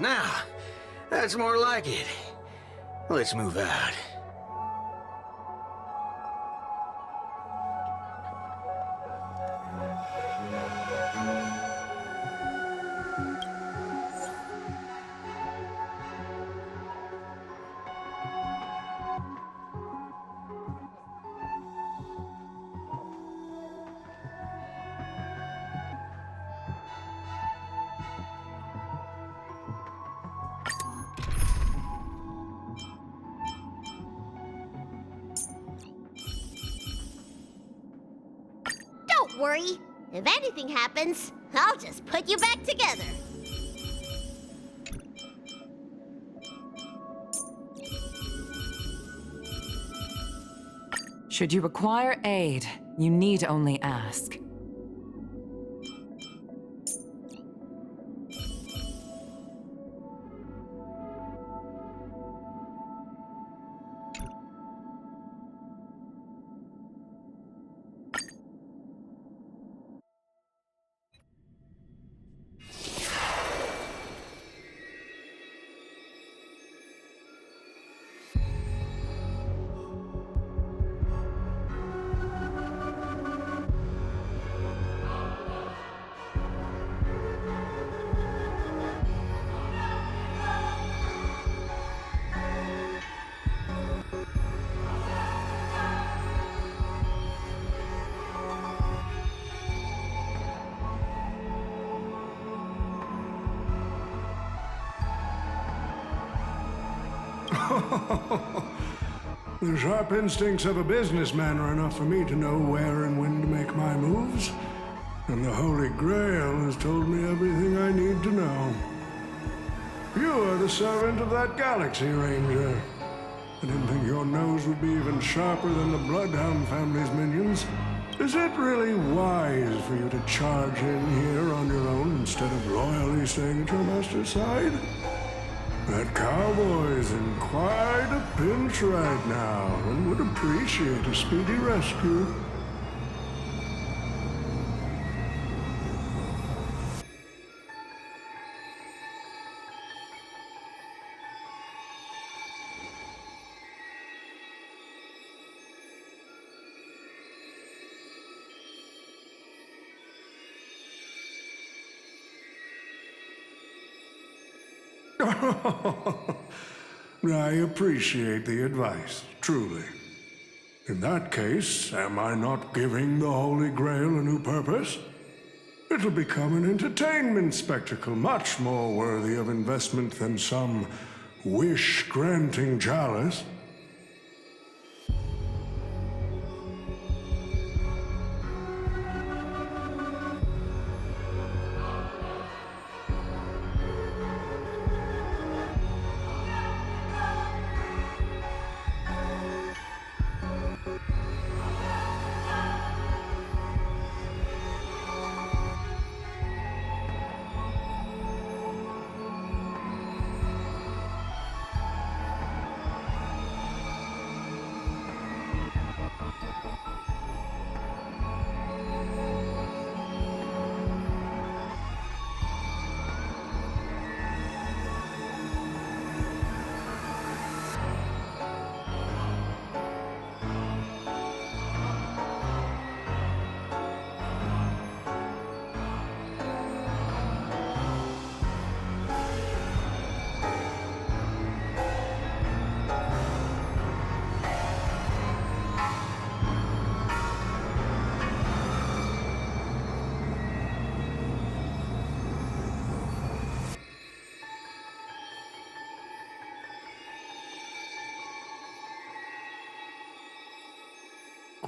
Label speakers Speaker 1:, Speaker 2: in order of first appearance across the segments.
Speaker 1: Now, that's more like it. Let's move out.
Speaker 2: Don't worry. If anything happens, I'll just put you back together.
Speaker 3: Should you require aid, you need only ask.
Speaker 4: The sharp instincts of a businessman are enough for me to know where and when to make my moves. And the Holy Grail has told me everything I need to know. You are the servant of that Galaxy Ranger. I didn't think your nose would be even sharper than the Bloodhound family's minions. Is it really wise for you to charge in here on your own instead of loyally staying at your master's side? That cowboy's in quite a pinch right now and would appreciate a speedy rescue. I appreciate the advice, truly. In that case, am I not giving the Holy Grail a new purpose? It'll become an entertainment spectacle much more worthy of investment than some wish-granting chalice.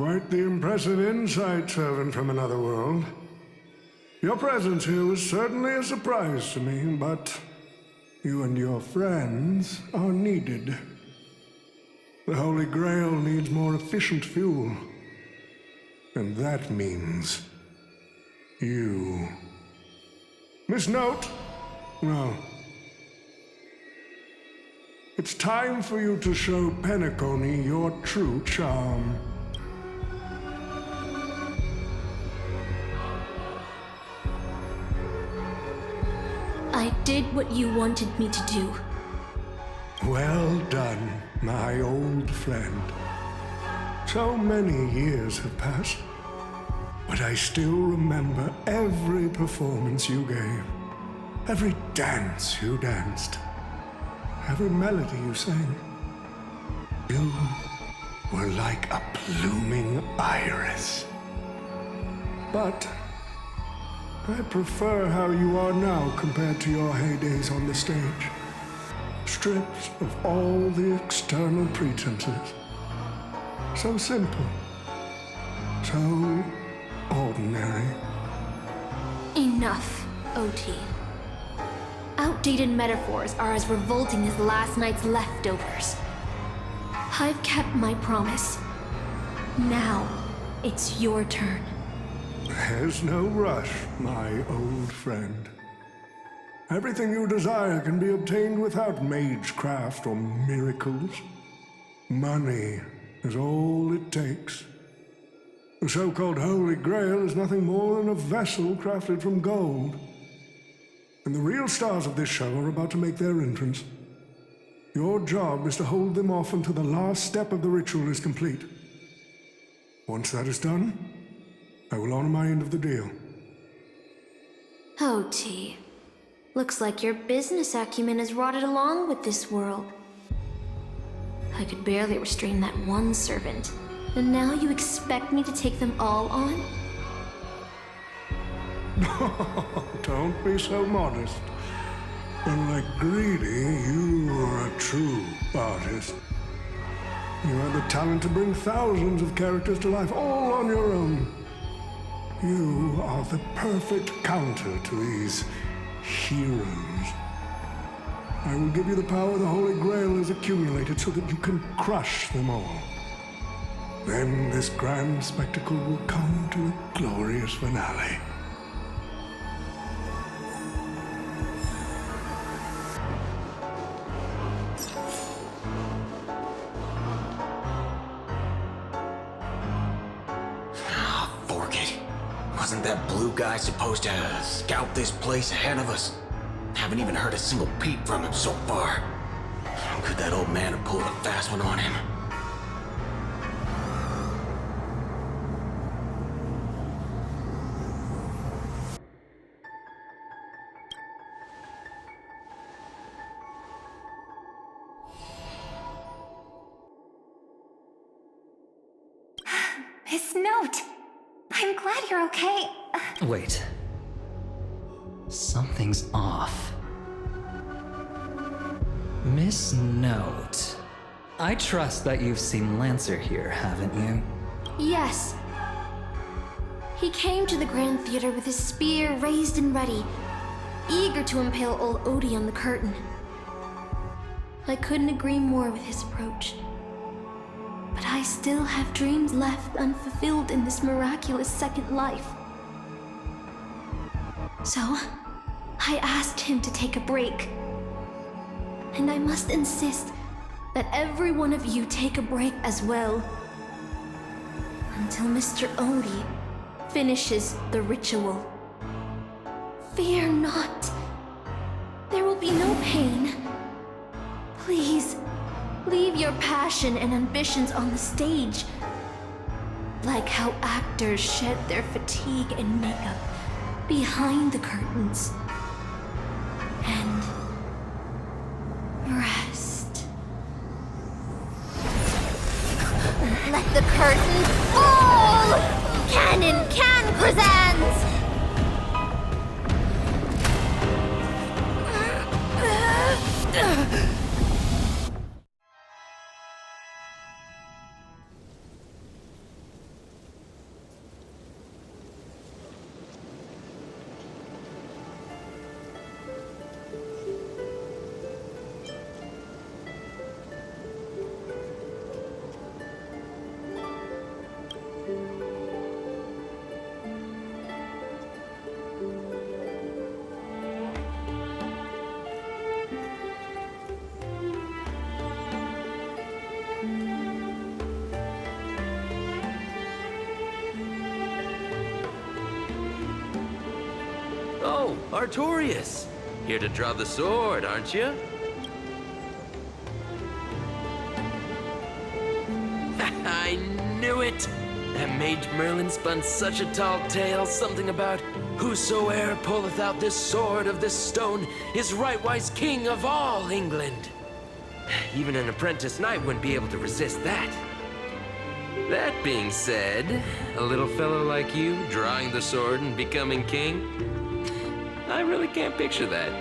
Speaker 4: quite the impressive insight, servant from another world. Your presence here was certainly a surprise to me, but you and your friends are needed. The Holy Grail needs more efficient fuel. And that means you. Miss Note? No. It's time for you to show Penacony your true charm.
Speaker 5: I did what you wanted me to do.
Speaker 4: Well done, my old friend. So many years have passed, but I still remember every performance you gave, every dance you danced, every melody you sang. You were like a blooming iris. But I prefer how you are now compared to your heydays on the stage. Stripped of all the external pretenses. So simple. So ordinary.
Speaker 5: Enough, OT. Outdated metaphors are as revolting as last night's leftovers. I've kept my promise. Now, it's your turn.
Speaker 4: There's no rush, my old friend. Everything you desire can be obtained without magecraft or miracles. Money is all it takes. The so-called Holy Grail is nothing more than a vessel crafted from gold. And the real stars of this show are about to make their entrance. Your job is to hold them off until the last step of the ritual is complete. Once that is done, I will honor my end of the deal.
Speaker 5: OT. Looks like your business acumen has rotted along with this world. I could barely restrain that one servant, and now you expect me to take them all on?
Speaker 4: Don't be so modest. Unlike Greedy, you are a true artist. You have the talent to bring thousands of characters to life all on your own. You are the perfect counter to these heroes. I will give you the power the Holy Grail has accumulated so that you can crush them all. Then this grand spectacle will come to a glorious finale.
Speaker 1: Wasn't that blue guy supposed to scout this place ahead of us? Haven't even heard a single peep from him so far. Could that old man have pulled a fast one on him?
Speaker 6: Miss Note! I'm glad you're okay.
Speaker 7: Wait. Something's off. Miss Note. I trust that you've seen Lancer here, haven't you?
Speaker 5: Yes. He came to the Grand Theater with his spear raised and ready, eager to impale old Odie on the curtain. I couldn't agree more with his approach. But I still have dreams left unfulfilled in this miraculous second life. So, I asked him to take a break. And I must insist that every one of you take a break as well. Until Mr. Odie finishes the ritual. Fear not. There will be no pain. Please, leave your passion and ambitions on the stage. Like how actors shed their fatigue and makeup behind the curtains. And rest.
Speaker 2: Let the curtain fall! Cannon can present!
Speaker 8: Oh, Artorias. Here to draw the sword, aren't you? I knew it! That Mage Merlin spun such a tall tale, something about whosoe'er pulleth out this sword of this stone is rightwise king of all England. Even an apprentice knight wouldn't be able to resist that. That being said, a little fellow like you drawing the sword and becoming king, I really can't picture that.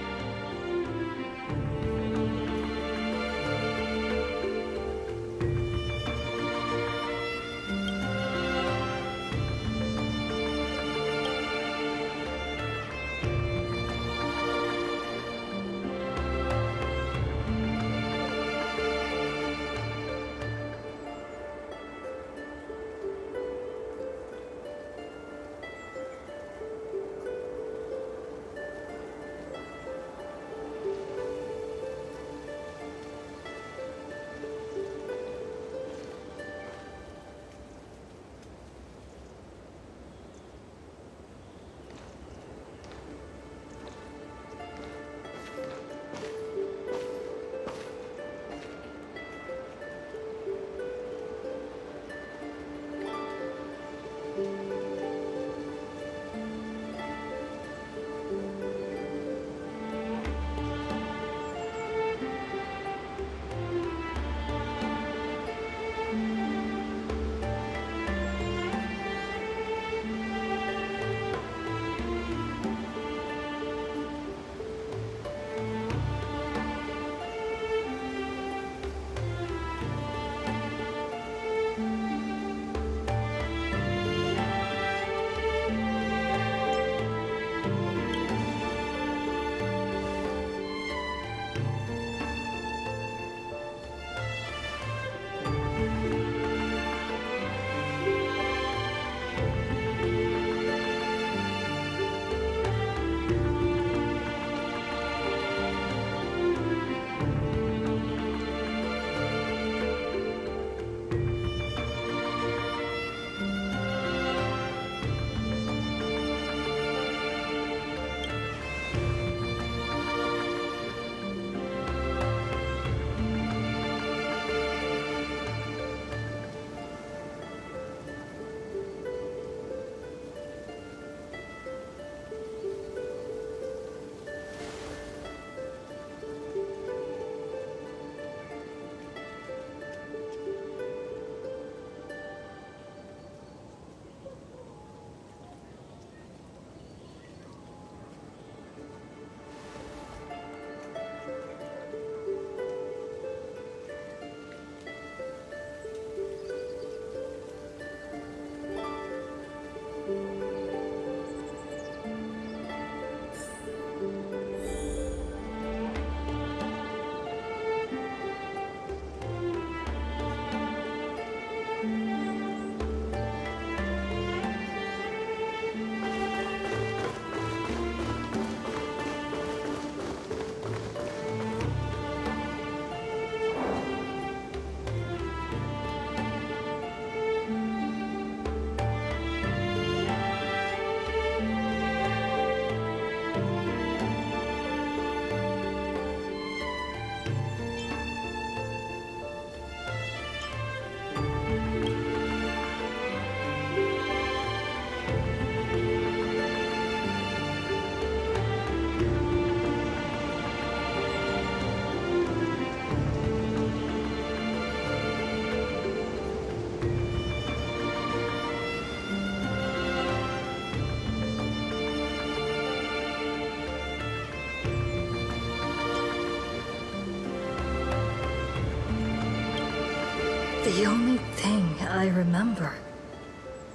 Speaker 9: The only thing I remember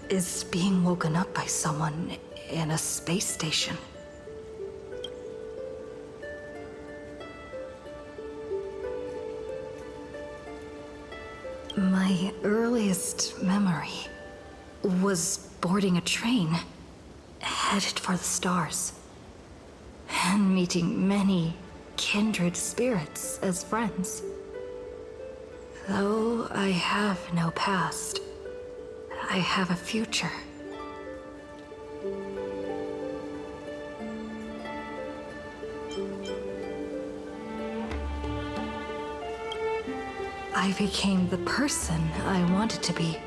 Speaker 9: is being woken up by someone in a space station. My earliest memory was boarding a train, headed for the stars, and meeting many kindred spirits as friends. Though I have no past, I have a future. I became the person I wanted to be.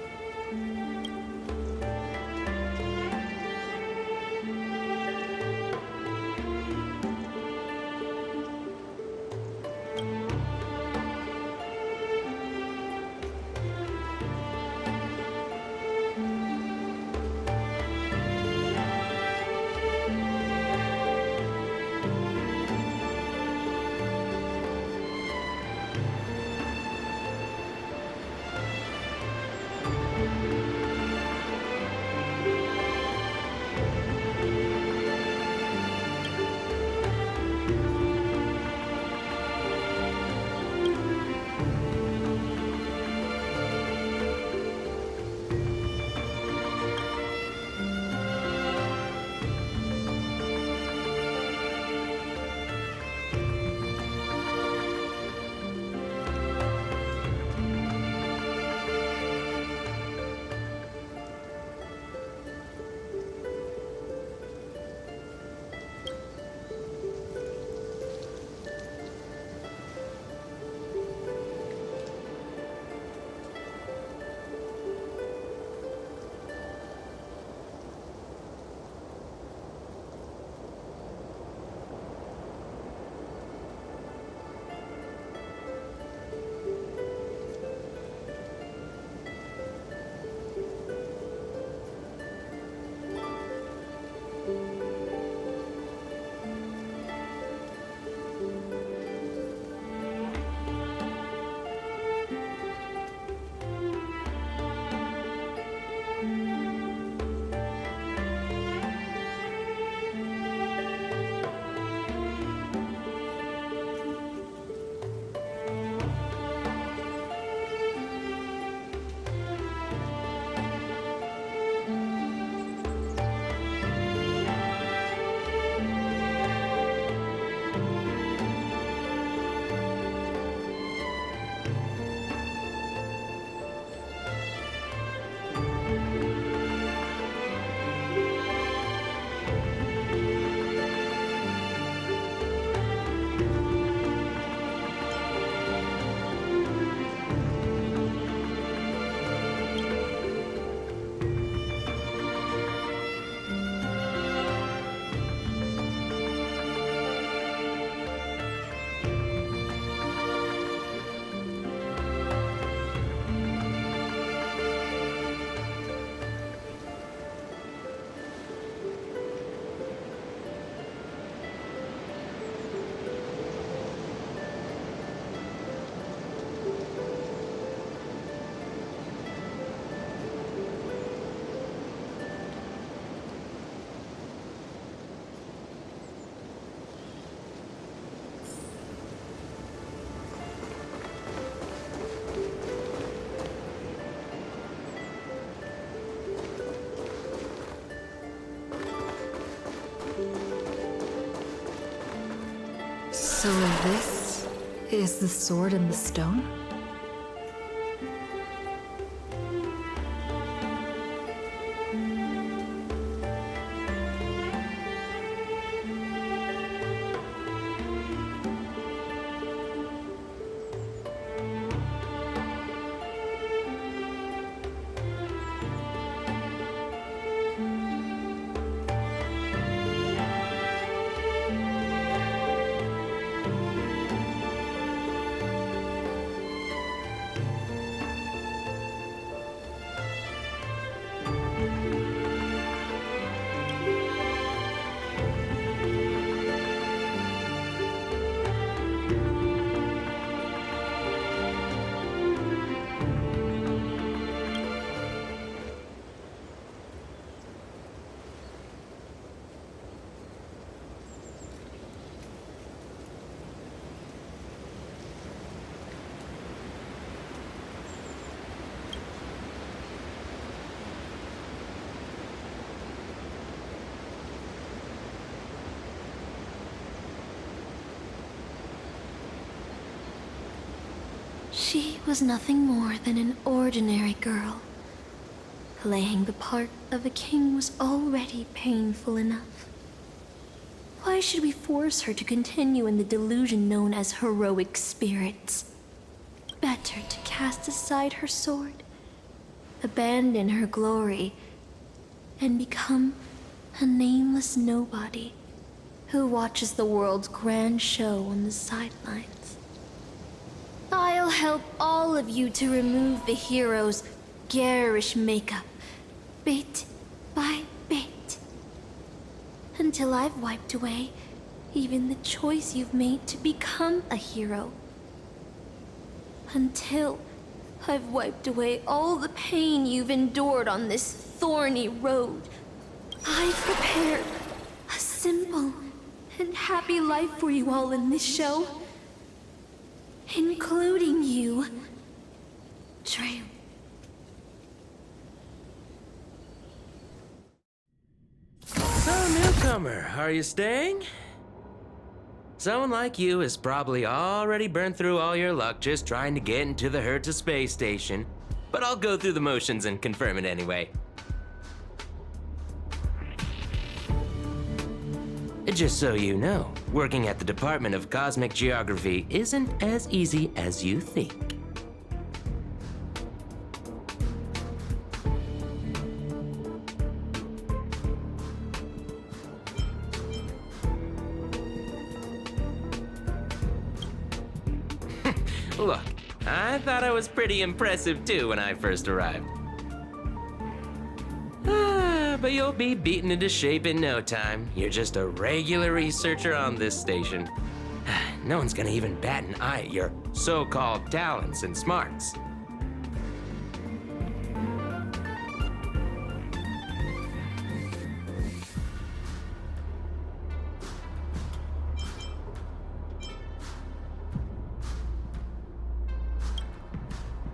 Speaker 9: So this is the sword in the stone?
Speaker 5: She was nothing more than an ordinary girl. Playing the part of a king was already painful enough. Why should we force her to continue in the delusion known as heroic spirits? better to cast aside her sword, abandon her glory, and become a nameless nobody who watches the world's grand show on the sidelines. I'll help all of you to remove the hero's garish makeup, bit by bit, until I've wiped away even the choice you've made to become a hero. Until I've wiped away all the pain you've endured on this thorny road. I've prepared a simple and happy life for you all in this show. Including you, Drew.
Speaker 8: So, newcomer, are you staying? Someone like you has probably already burned through all your luck just trying to get into the Herta space station, but I'll go through the motions and confirm it anyway. Just so you know, working at the Department of Cosmic Geography isn't as easy as you think. Look, I thought I was pretty impressive too when I first arrived. But you'll be beaten into shape in no time. You're just a regular researcher on this station. No one's gonna even bat an eye at your so-called talents and smarts.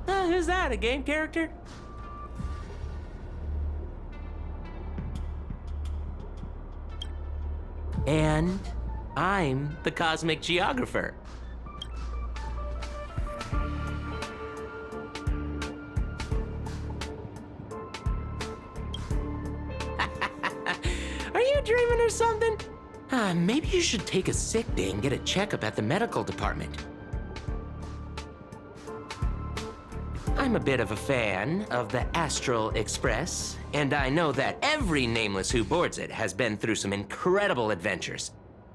Speaker 8: Who's that, a game character? And I'm the Cosmic Geographer. Are you dreaming or something? Maybe you should take a sick day and get a checkup at the medical department. I'm a bit of a fan of the Astral Express, and I know that every nameless who boards it has been through some incredible adventures.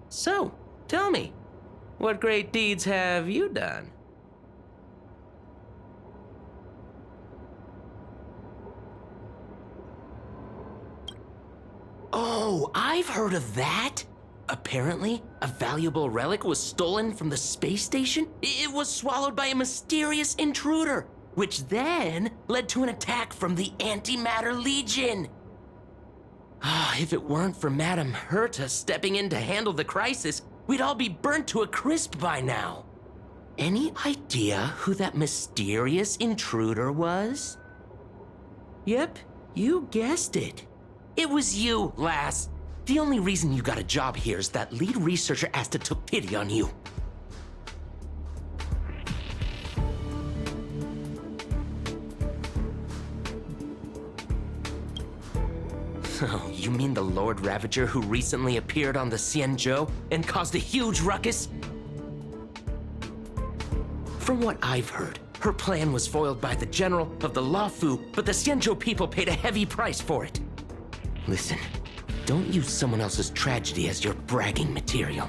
Speaker 8: So, tell me, what great deeds have you done? Oh, I've heard of that! Apparently, a valuable relic was stolen from the space station. It was swallowed by a mysterious intruder, which then led to an attack from the Antimatter Legion. If it weren't for Madame Herta stepping in to handle the crisis, we'd all be burnt to a crisp by now. Any idea who that mysterious intruder was? Yep, you guessed it. It was you, lass. The only reason you got a job here is that lead researcher Asta took pity on you. Oh, you mean the Lord Ravager who recently appeared on the Xianzhou and caused a huge ruckus? From what I've heard, her plan was foiled by the general of the Luofu, but the Xianzhou people paid a heavy price for it. Listen, don't use someone else's tragedy as your bragging material.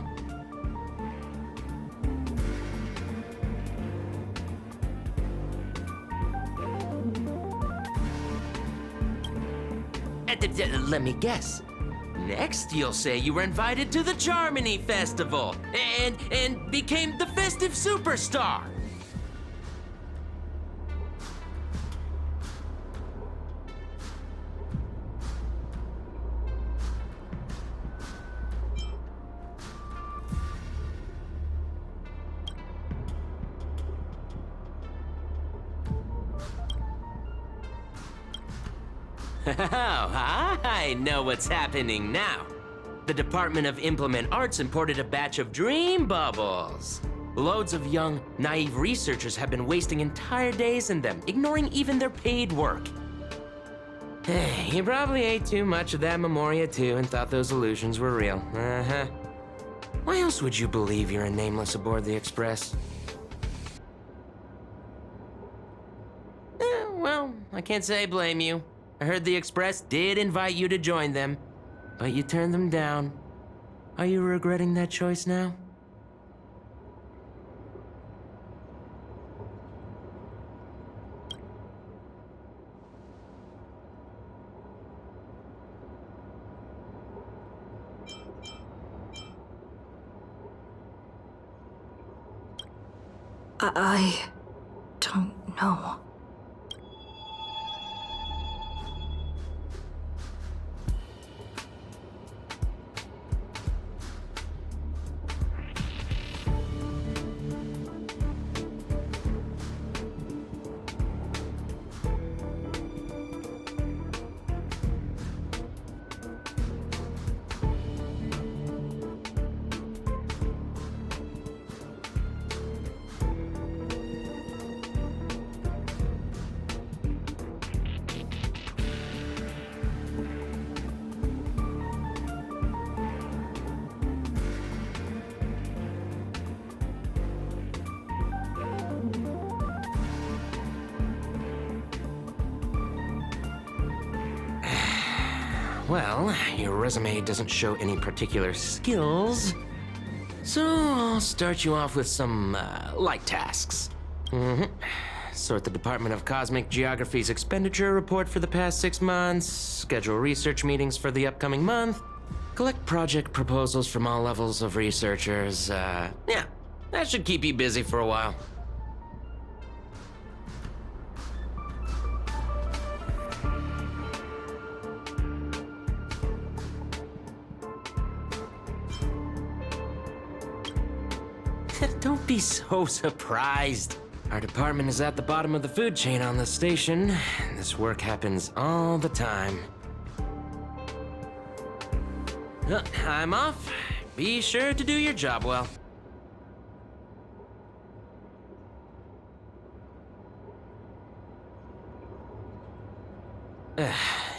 Speaker 8: Let me guess. Next, you'll say you were invited to the Charmony Festival and became the festive superstar. Oh, I know what's happening now. The Department of Implement Arts imported a batch of dream bubbles. Loads of young, naive researchers have been wasting entire days in them, ignoring even their paid work. You probably ate too much of that Memoria too and thought those illusions were real. Why else would you believe you're a nameless aboard the Express? I can't say I blame you. I heard the Express did invite you to join them, but you turned them down. Are you regretting that choice now?
Speaker 9: I don't know.
Speaker 8: Well, your resume doesn't show any particular skills, so I'll start you off with some light tasks. Sort the Department of Cosmic Geography's expenditure report for the past 6 months, schedule research meetings for the upcoming month, collect project proposals from all levels of researchers. Yeah, that should keep you busy for a while. Don't be so surprised. Our department is at the bottom of the food chain on the station. This work happens all the time. I'm off. Be sure to do your job well.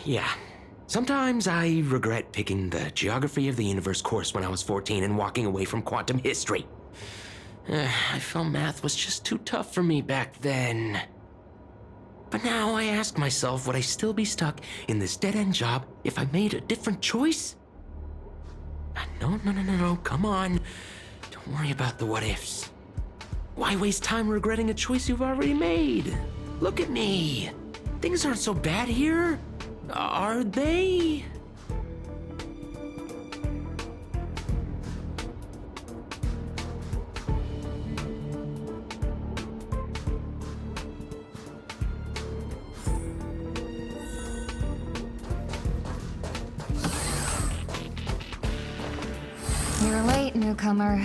Speaker 8: Yeah. Sometimes I regret picking the Geography of the Universe course when I was 14 and walking away from quantum history. I felt math was just too tough for me back then. But now I ask myself, would I still be stuck in this dead-end job if I made a different choice? No, come on. Don't worry about the what-ifs. Why waste time regretting a choice you've already made? Look at me. Things aren't so bad here, are they?
Speaker 10: You're late, newcomer.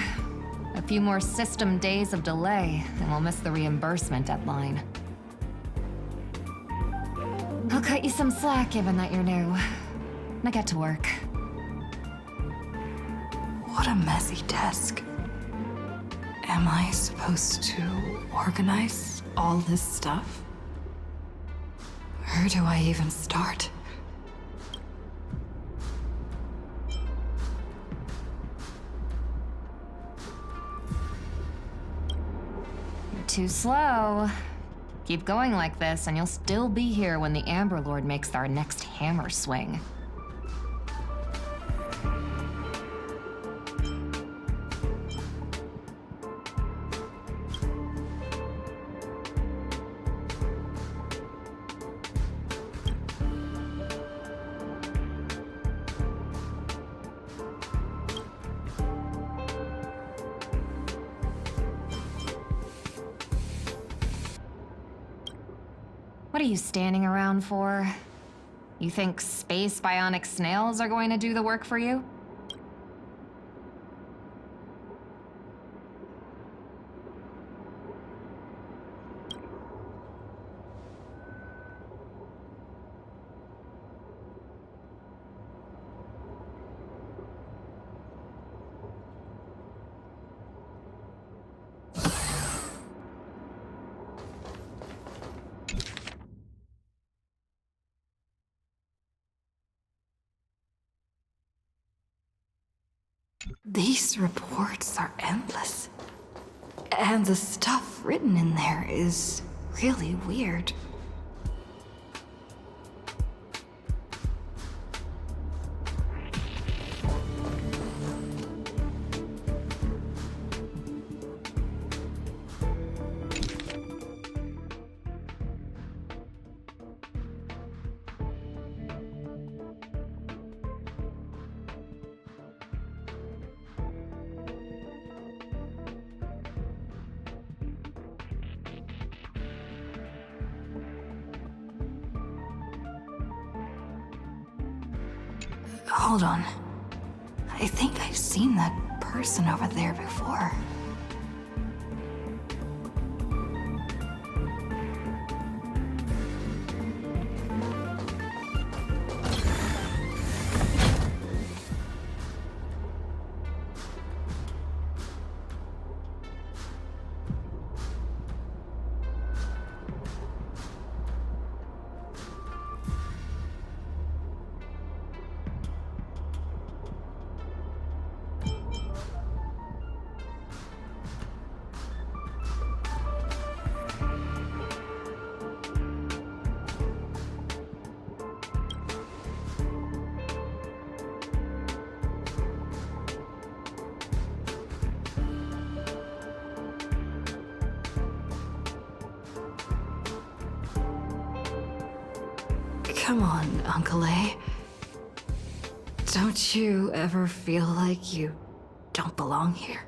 Speaker 10: A few more system days of delay, and we'll miss the reimbursement deadline. I'll cut you some slack, given that you're new. Now get to work.
Speaker 9: What a messy desk. Am I supposed to organize all this stuff? Where do I even start?
Speaker 10: Too slow. Keep going like this, and you'll still be here when the Amber Lord makes our next hammer swing. What are you standing around for? You think space bionic snails are going to do the work for you?
Speaker 9: These reports are endless. And the stuff written in there is really weird. Hold on. I think I've seen that person over there before. Come on, Uncle A. Don't you ever feel like you don't belong here?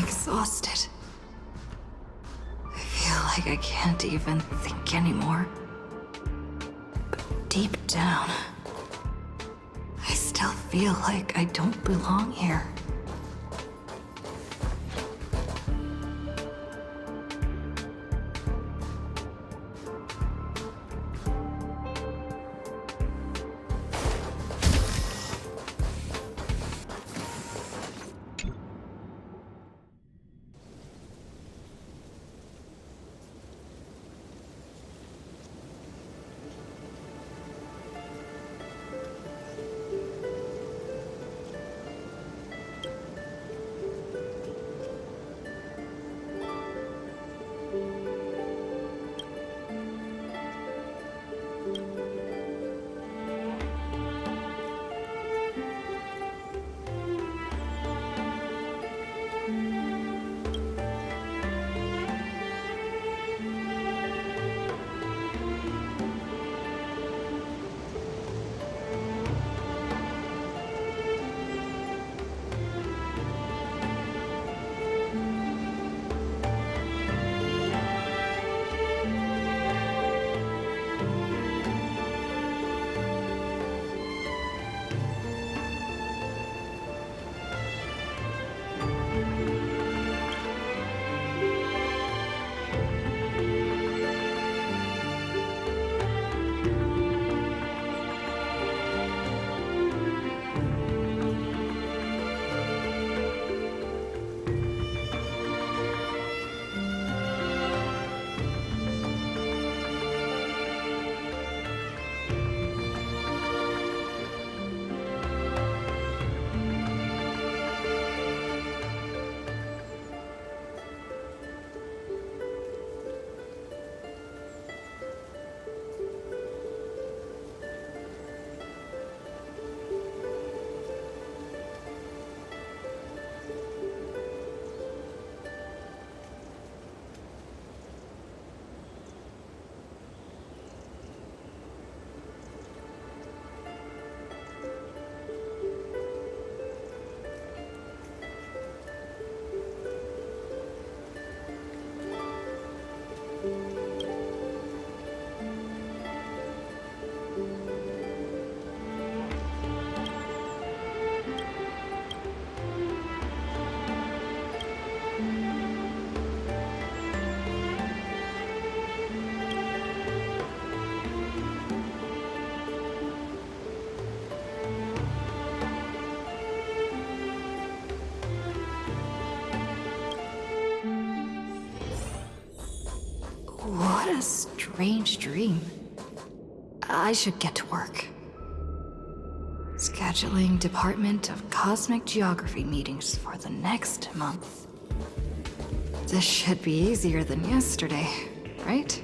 Speaker 9: Exhausted. I feel like I can't even think anymore. But deep down, I still feel like I don't belong here. a strange dream. I should get to work. Scheduling Department of Cosmic Geography meetings for the next month. This should be easier than yesterday, right?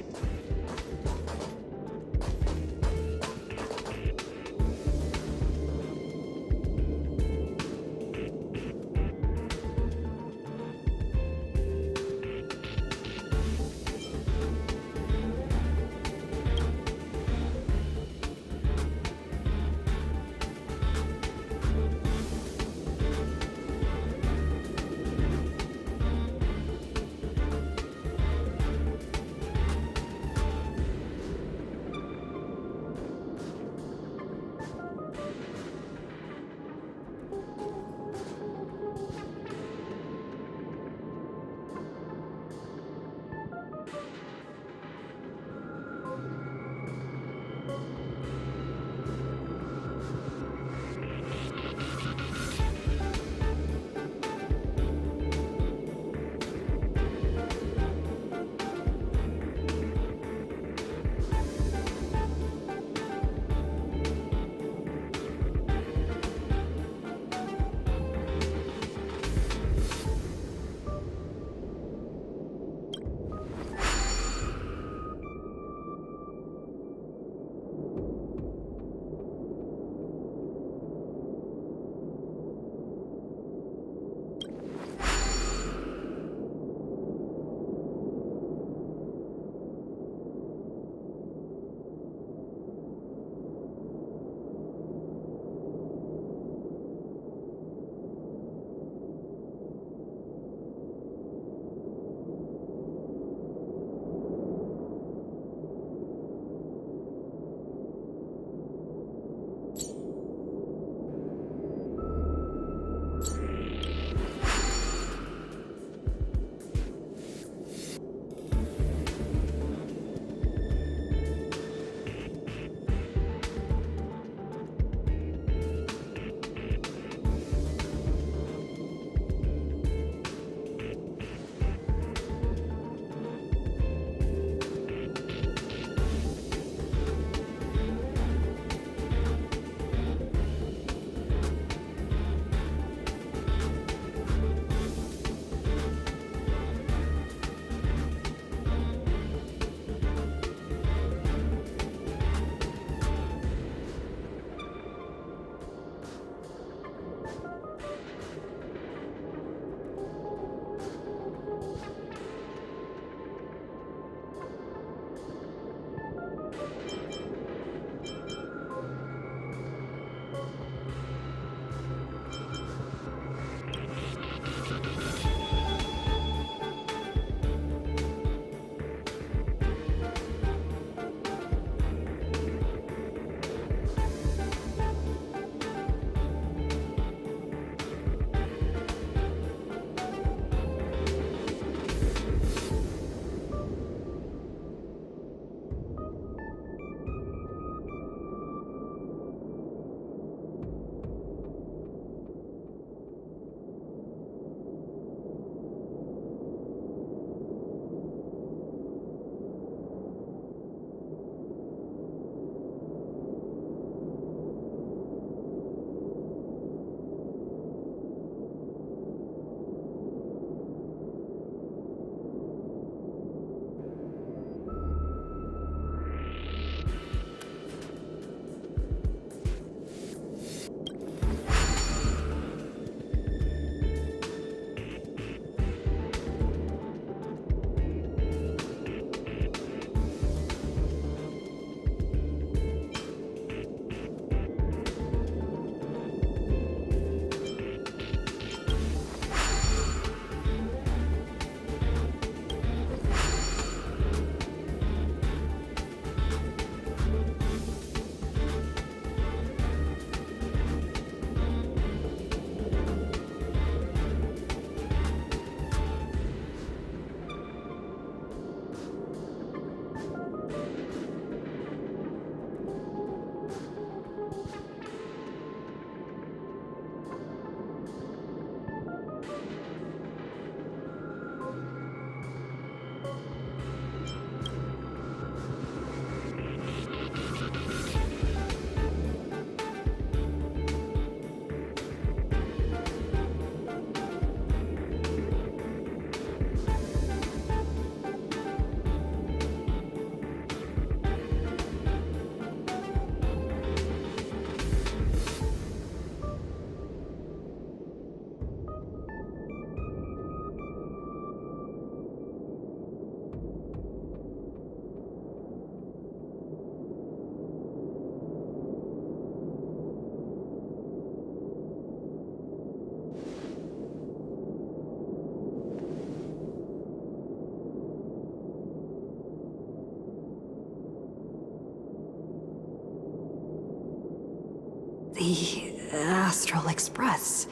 Speaker 9: Central Express.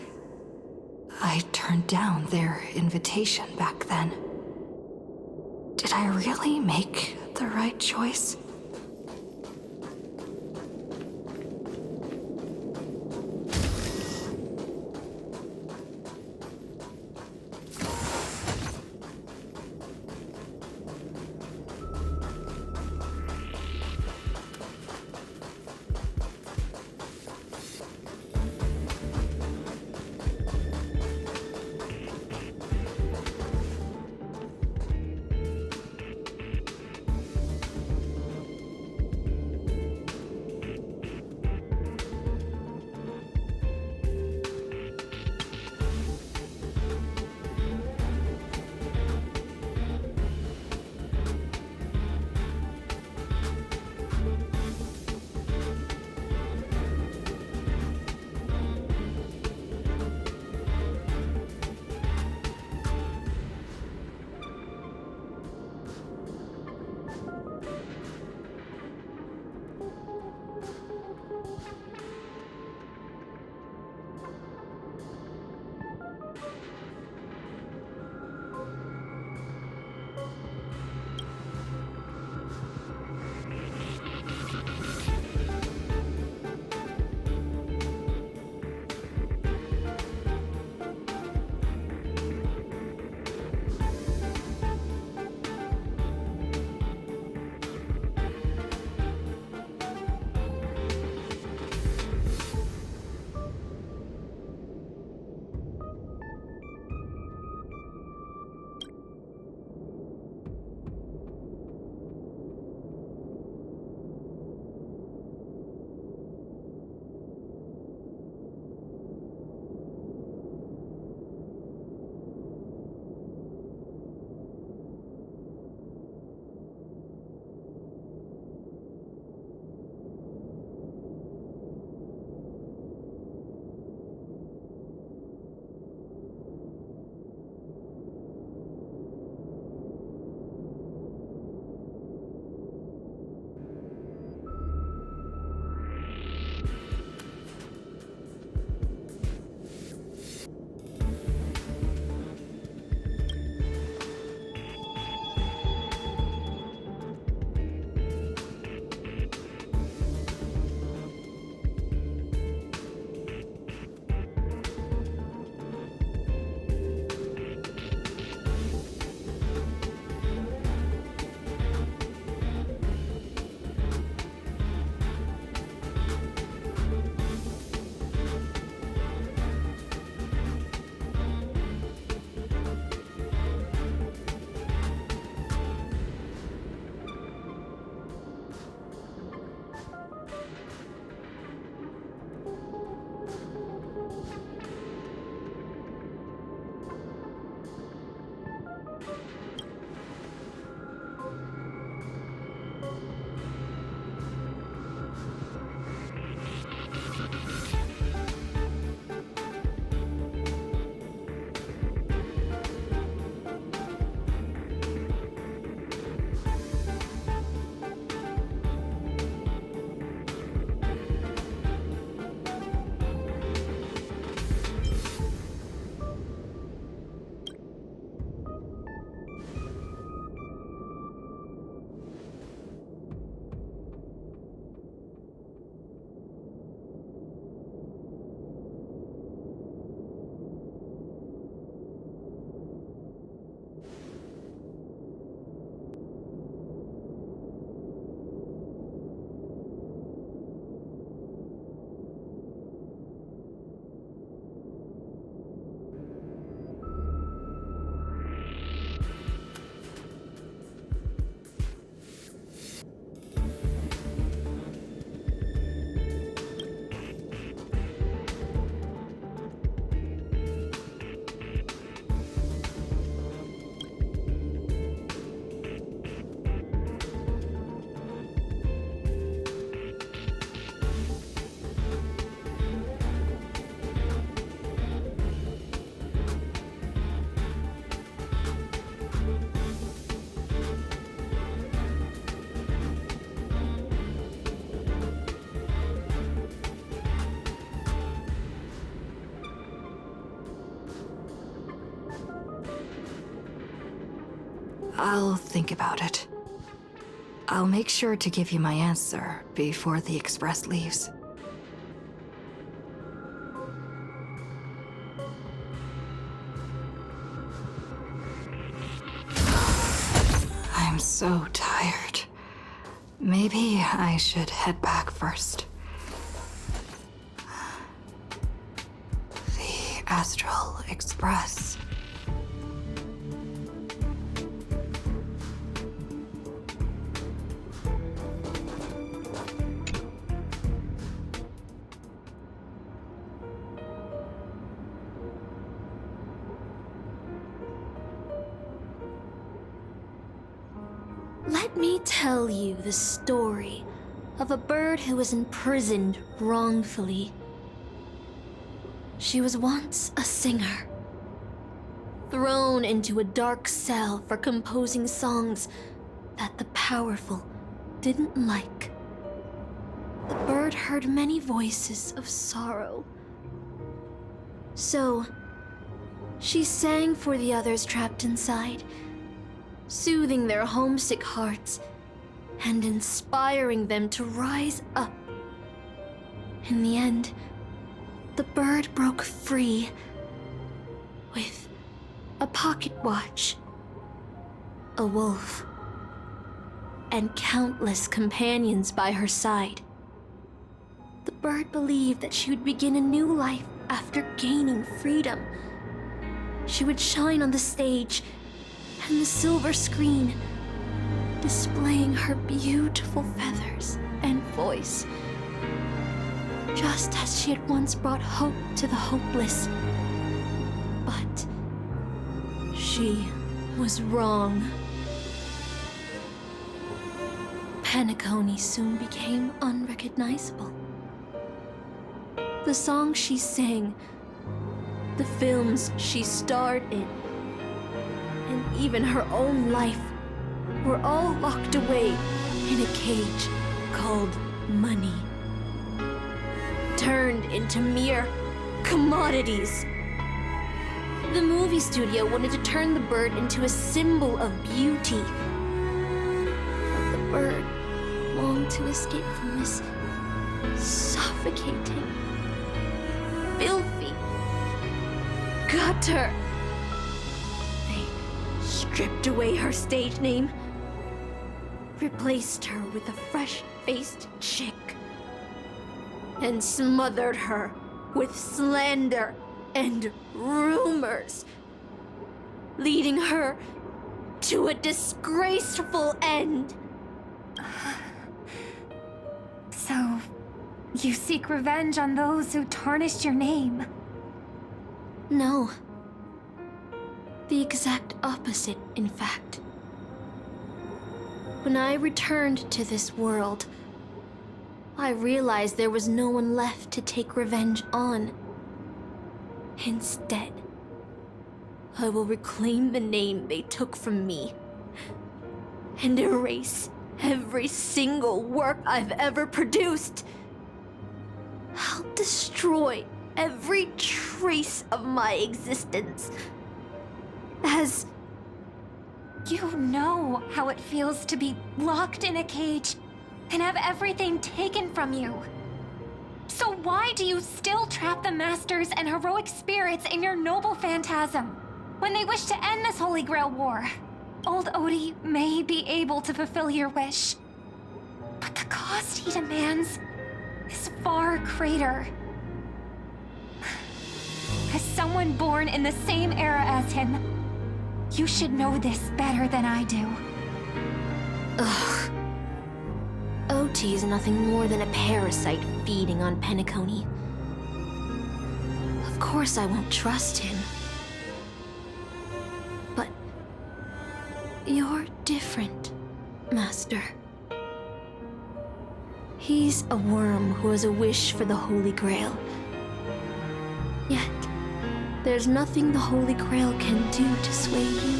Speaker 9: I turned down their invitation back then. Did I really make the right choice? I'll think about it. I'll make sure to give you my answer before the express leaves. I'm so tired. Maybe I should head back first. The Astral Express.
Speaker 5: Let me tell you the story of a bird who was imprisoned wrongfully. She was once a singer, thrown into a dark cell for composing songs that the powerful didn't like. The bird heard many voices of sorrow. So, she sang for the others trapped inside, soothing their homesick hearts and inspiring them to rise up. In the end, the bird broke free with a pocket watch, a wolf, and countless companions by her side. The bird believed that she would begin a new life after gaining freedom. She would shine on the stage and the silver screen, displaying her beautiful feathers and voice, just as she had once brought hope to the hopeless. But she was wrong. Penacony soon became unrecognizable. The songs she sang, the films she starred in, and even her own life were all locked away in a cage called money, turned into mere commodities. The movie studio wanted to turn the bird into a symbol of beauty, but the bird longed to escape from this suffocating, filthy gutter. Stripped away her stage name, replaced her with a fresh-faced chick, and smothered her with slander and rumors, leading her to a disgraceful end.
Speaker 6: So, you seek revenge on those who tarnished your name?
Speaker 5: No. The exact opposite, in fact. When I returned to this world, I realized there was no one left to take revenge on. Instead, I will reclaim the name they took from me and erase every single work I've ever produced. I'll destroy every trace of my existence. As
Speaker 6: you know how it feels to be locked in a cage and have everything taken from you. So why do you still trap the masters and heroic spirits in your noble phantasm when they wish to end this Holy Grail war? Old Odie may be able to fulfill your wish, but the cost he demands is far greater. As someone born in the same era as him, you should know this better than I do.
Speaker 5: Ugh. OT is nothing more than a parasite feeding on Penacony. Of course I won't trust him. But you're different, Master. He's a worm who has a wish for the Holy Grail. Yet, there's nothing the Holy Grail can do to sway you.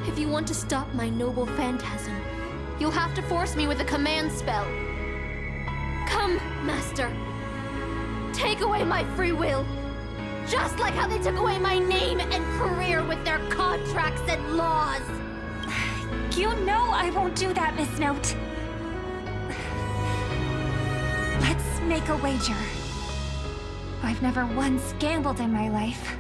Speaker 5: If you want to stop my noble phantasm, you'll have to force me with a command spell. Come, Master. Take away my free will. Just like how they took away my name and career with their contracts and laws.
Speaker 6: You know I won't do that, Miss Note. Let's make a wager. I've never once gambled in my life.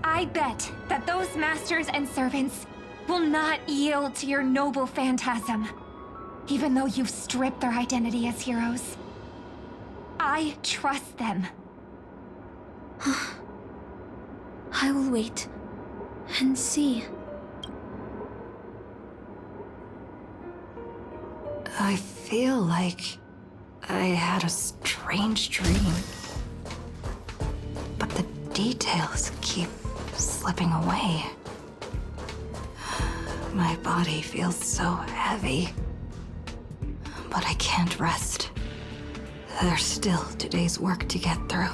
Speaker 6: I bet that those masters and servants will not yield to your noble phantasm, even though you've stripped their identity as heroes. I trust them.
Speaker 5: I will wait and see.
Speaker 9: I feel like I had a strange dream. But the details keep slipping away. My body feels so heavy. But I can't rest. There's still today's work to get through.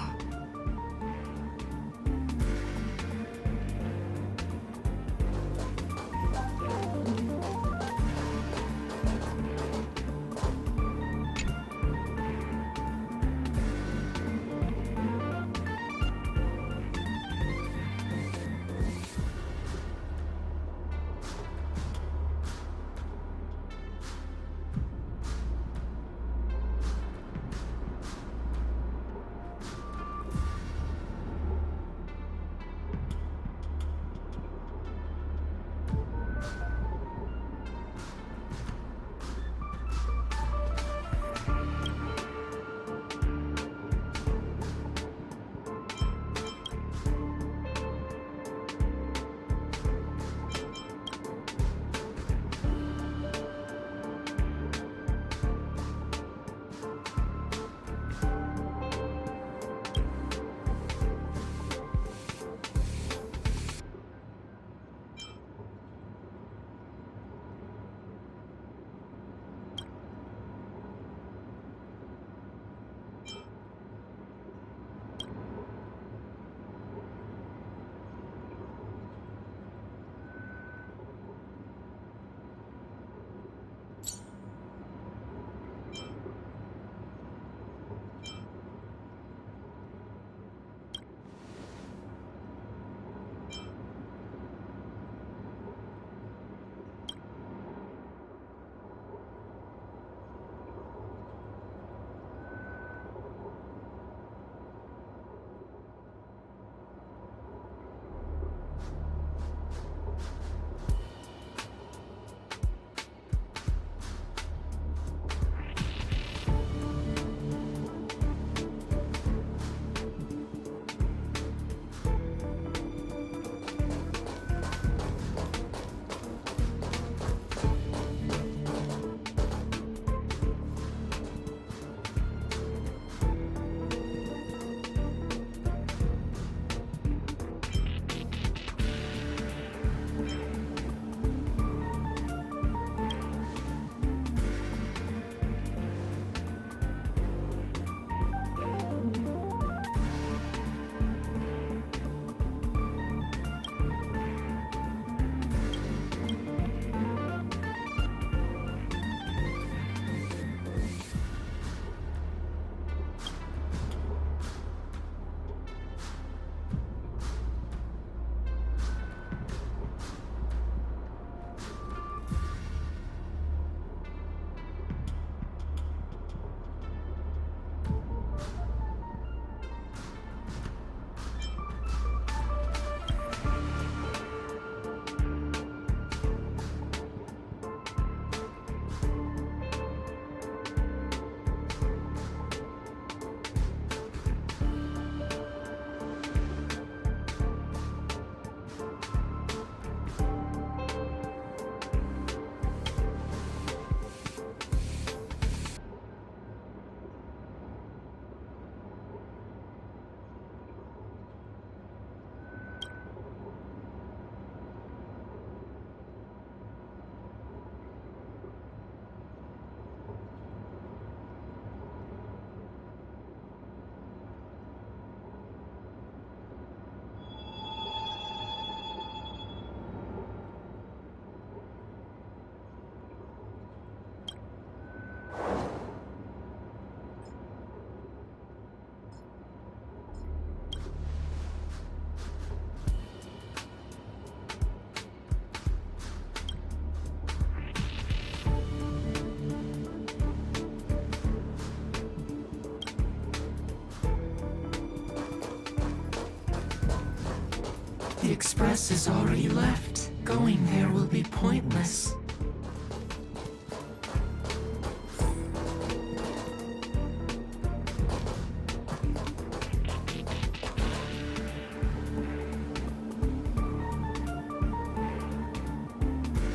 Speaker 8: The express has already left. Going there will be pointless.